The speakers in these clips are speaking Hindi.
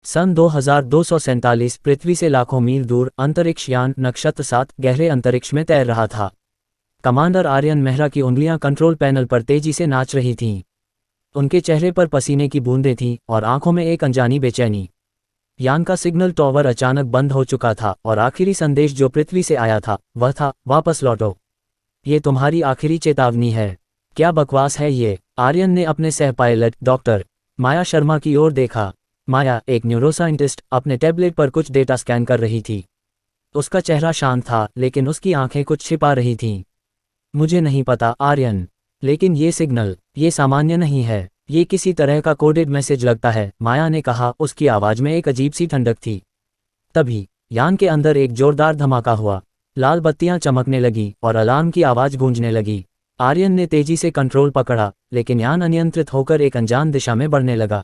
सन 2247 पृथ्वी से लाखों मील दूर अंतरिक्ष यान नक्षत्र 7 गहरे अंतरिक्ष में तैर रहा था। कमांडर आर्यन मेहरा की उंगलियां कंट्रोल पैनल पर तेजी से नाच रही थीं। उनके चेहरे पर पसीने की बूंदें थीं और आंखों में एक अनजानी बेचैनी। यान का सिग्नल टॉवर अचानक बंद हो चुका था और आखिरी संदेश जो पृथ्वी से आया था वह था, वापस लौटो। ये तुम्हारी आखिरी चेतावनी है। क्या बकवास है ये? आर्यन ने अपने सह पायलट डॉक्टर माया शर्मा की ओर देखा। माया, एक न्यूरोसाइंटिस्ट, अपने टैबलेट पर कुछ डेटा स्कैन कर रही थी। उसका चेहरा शांत था लेकिन उसकी आंखें कुछ छिपा रही थीं। मुझे नहीं पता आर्यन, लेकिन ये सिग्नल, ये सामान्य नहीं है। ये किसी तरह का कोडेड मैसेज लगता है, माया ने कहा। उसकी आवाज में एक अजीब सी ठंडक थी। तभी यान के अंदर एक जोरदार धमाका हुआ। लाल बत्तियां चमकने लगी और अलार्म की आवाज गूंजने लगी। आर्यन ने तेजी से कंट्रोल पकड़ा, लेकिन यान अनियंत्रित होकर एक अनजान दिशा में बढ़ने लगा।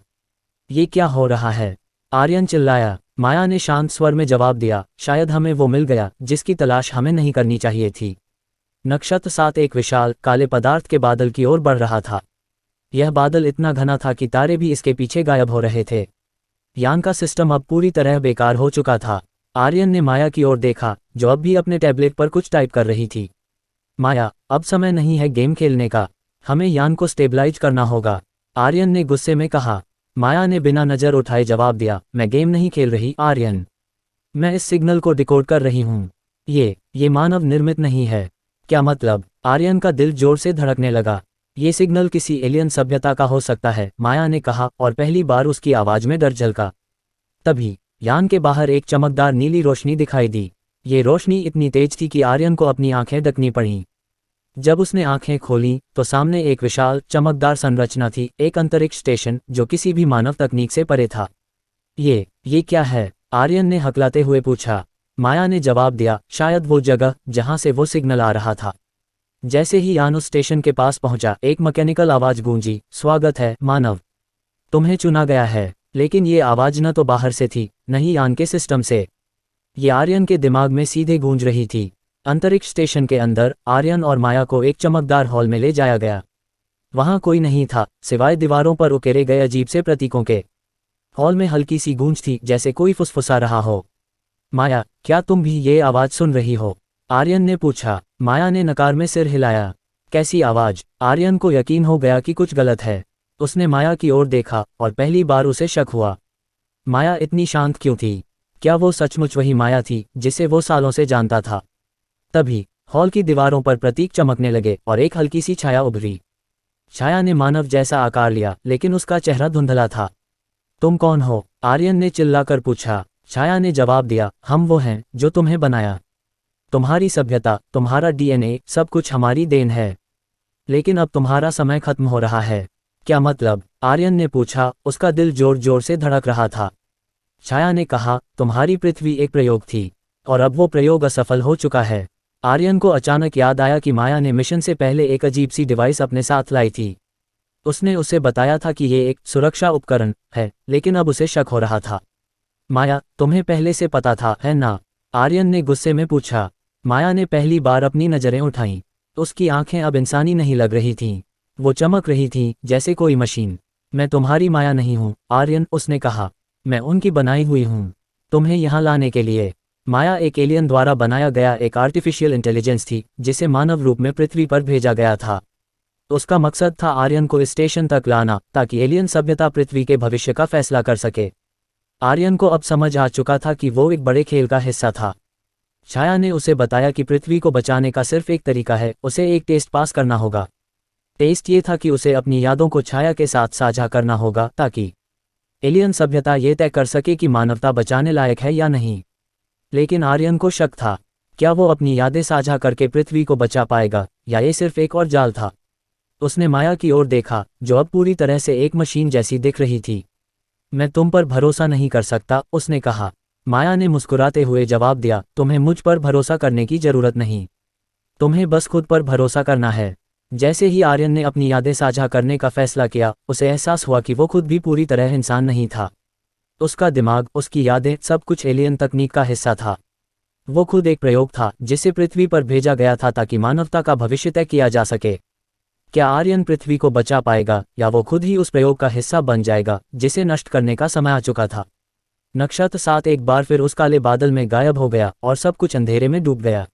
ये क्या हो रहा है? आर्यन चिल्लाया। माया ने शांत स्वर में जवाब दिया, शायद हमें वो मिल गया जिसकी तलाश हमें नहीं करनी चाहिए थी। नक्षत्र 7 एक विशाल काले पदार्थ के बादल की ओर बढ़ रहा था। यह बादल इतना घना था कि तारे भी इसके पीछे गायब हो रहे थे। यान का सिस्टम अब पूरी तरह बेकार हो चुका था। आर्यन ने माया की ओर देखा, जो अब भी अपने टैबलेट पर कुछ टाइप कर रही थी। माया, अब समय नहीं है गेम खेलने का। हमें यान को स्टेबलाइज करना होगा, आर्यन ने गुस्से में कहा। माया ने बिना नजर उठाए जवाब दिया, मैं गेम नहीं खेल रही आर्यन। मैं इस सिग्नल को डिकोड कर रही हूँ। ये मानव निर्मित नहीं है। क्या मतलब? आर्यन का दिल जोर से धड़कने लगा। ये सिग्नल किसी एलियन सभ्यता का हो सकता है, माया ने कहा, और पहली बार उसकी आवाज में डर झलका। तभी यान के बाहर एक चमकदार नीली रोशनी दिखाई दी। ये रोशनी इतनी तेज थी कि आर्यन को अपनी आंखें ढकनी पड़ीं। जब उसने आंखें खोलीं तो सामने एक विशाल चमकदार संरचना थी, एक अंतरिक्ष स्टेशन जो किसी भी मानव तकनीक से परे था। ये क्या है? आर्यन ने हकलाते हुए पूछा। माया ने जवाब दिया, शायद वो जगह जहां से वो सिग्नल आ रहा था। जैसे ही यान उस स्टेशन के पास पहुंचा, एक मैकेनिकल आवाज गूंजी, स्वागत है मानव, तुम्हें चुना गया है। लेकिन ये आवाज न तो बाहर से थी, न ही यान के सिस्टम से। ये आर्यन के दिमाग में सीधे गूंज रही थी। अंतरिक्ष स्टेशन के अंदर आर्यन और माया को एक चमकदार हॉल में ले जाया गया। वहां कोई नहीं था सिवाय दीवारों पर उकेरे गए अजीब से प्रतीकों के। हॉल में हल्की सी गूंज थी, जैसे कोई फुसफुसा रहा हो। माया, क्या तुम भी ये आवाज सुन रही हो? आर्यन ने पूछा। माया ने नकार में सिर हिलाया। कैसी आवाज? आर्यन को यकीन हो गया कि कुछ गलत है। उसने माया की ओर देखा और पहली बार उसे शक हुआ। माया इतनी शांत क्यों थी? क्या वो सचमुच वही माया थी जिसे वो सालों से जानता था? तभी हॉल की दीवारों पर प्रतीक चमकने लगे और एक हल्की सी छाया उभरी। छाया ने मानव जैसा आकार लिया, लेकिन उसका चेहरा धुंधला था। तुम कौन हो? आर्यन ने चिल्लाकर पूछा। छाया ने जवाब दिया, हम वो हैं जो तुम्हें बनाया। तुम्हारी सभ्यता, तुम्हारा डीएनए, सब कुछ हमारी देन है। लेकिन अब तुम्हारा समय खत्म हो रहा है। क्या मतलब? आर्यन ने पूछा, उसका दिल जोर जोर से धड़क रहा था। छाया ने कहा, तुम्हारी पृथ्वी एक प्रयोग थी और अब वो प्रयोग असफल हो चुका है। आर्यन को अचानक याद आया कि माया ने मिशन से पहले एक अजीब सी डिवाइस अपने साथ लाई थी। उसने उसे बताया था कि ये एक सुरक्षा उपकरण है, लेकिन अब उसे शक हो रहा था। माया, तुम्हें पहले से पता था, है ना? आर्यन ने गुस्से में पूछा। माया ने पहली बार अपनी नजरें उठाईं। उसकी आंखें अब इंसानी नहीं लग रही थीं। वो चमक रही थीं जैसे कोई मशीन। मैं तुम्हारी माया नहीं हूँ आर्यन, उसने कहा। मैं उनकी बनाई हुई हूँ, तुम्हें यहाँ लाने के लिए। माया एक एलियन द्वारा बनाया गया एक आर्टिफिशियल इंटेलिजेंस थी जिसे मानव रूप में पृथ्वी पर भेजा गया था। उसका मकसद था आर्यन को इस स्टेशन तक लाना ताकि एलियन सभ्यता पृथ्वी के भविष्य का फैसला कर सके। आर्यन को अब समझ आ चुका था कि वो एक बड़े खेल का हिस्सा था। छाया ने उसे बताया कि पृथ्वी को बचाने का सिर्फ एक तरीका है, उसे एक टेस्ट पास करना होगा। टेस्ट ये था कि उसे अपनी यादों को छाया के साथ साझा करना होगा ताकि एलियन सभ्यता ये तय कर सके कि मानवता बचाने लायक है या नहीं। लेकिन आर्यन को शक था, क्या वो अपनी यादें साझा करके पृथ्वी को बचा पाएगा या ये सिर्फ एक और जाल था? उसने माया की ओर देखा, जो अब पूरी तरह से एक मशीन जैसी दिख रही थी। मैं तुम पर भरोसा नहीं कर सकता, उसने कहा। माया ने मुस्कुराते हुए जवाब दिया, तुम्हें मुझ पर भरोसा करने की जरूरत नहीं, तुम्हें बस खुद पर भरोसा करना है। जैसे ही आर्यन ने अपनी यादें साझा करने का फैसला किया, उसे एहसास हुआ कि वो खुद भी पूरी तरह इंसान नहीं था। उसका दिमाग, उसकी यादें, सब कुछ एलियन तकनीक का हिस्सा था। वो खुद एक प्रयोग था जिसे पृथ्वी पर भेजा गया था ताकि मानवता का भविष्य तय किया जा सके। क्या आर्यन पृथ्वी को बचा पाएगा या वो खुद ही उस प्रयोग का हिस्सा बन जाएगा जिसे नष्ट करने का समय आ चुका था? नक्षत्र 7 एक बार फिर उस काले बादल में गायब हो गया और सब कुछ अंधेरे में डूब गया।